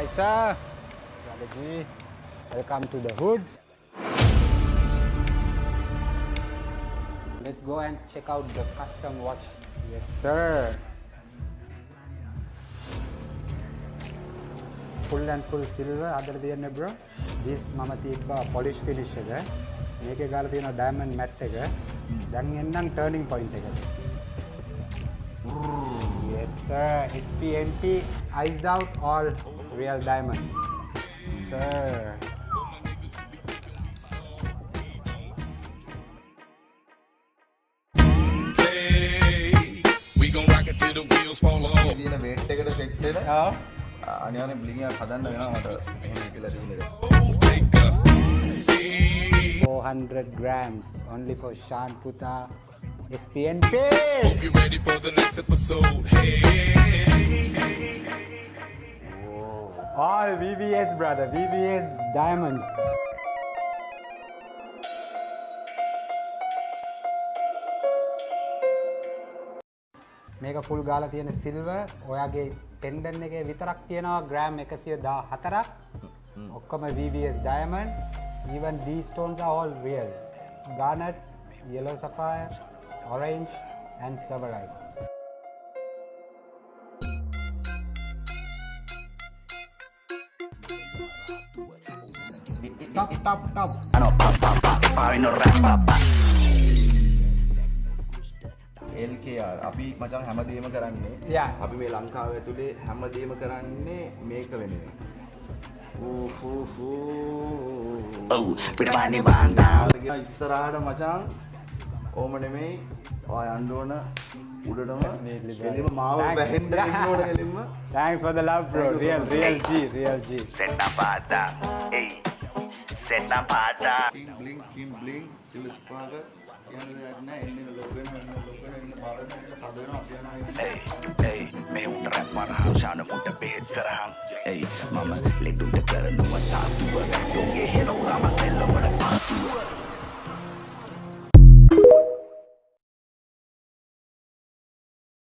Hi sir, Brother G. Welcome to the hood. Let's go and check out the custom watch. Yes sir. Full and full silver. අදට තියන්නේ bro. This මම තිබ්බා polish finish එක. මේකේ ගාලා තියෙනවා diamond matte එක. දැන් එන්නම් turning point එකට. Yes sir. SPMP iced out all real diamond. Sir. We gon' rock it till the wheels fall off. දින weight එකට set වෙලා Oh. අනිවාර්යෙන් bling එකක් හදන්න වෙනවා මට එහෙම කියලා තියෙන එක. Take a seat. 400 grams only for Shan Puta SPNP. Hope you're ready for the next episode. Hey. All VVS brother, VVS diamonds. මේක full ගාලා තියෙන silver. ඔයාගේ pendant එකේ විතරක් තියෙනවා gram 114ක්. ඔක්කොම VVS diamond. Even these stones are all real. Garnet, yellow sapphire, orange and silverite. Top. LKR අපි මචං හැමදේම කරන්නේ Yeah. අපි මේ ලංකාව ඇතුලේ හැමදේම කරන්නේ මේක වෙනුවෙන්. පිටපානේ බාන්දා ඉස්සරහට මචං ඕම නෙමෙයි ඔය යන්න ඕන උඩටම එළිම මාව වැහෙන්න දෙන්න ඕන එළිම. Thanks for the love bro. Thank you so Real G. සෙට්ටම් පාදා එයි සෙට්ටම් පාදා කිම් බ්ලින් සිල්ස් පාග යන දෙයක් නෑ එන්නේ ලොක් වෙනවා එන්න පාරට හද වෙනවා අපි යනවා. එයි මේ උන්ට රැප් වරහන් ශාන මුට බෙහෙත් කරහන් එයි මම ලෙඩුන්ට කරනවා සාතුව යෝගේ හෙරෝ රාම සෙල්ල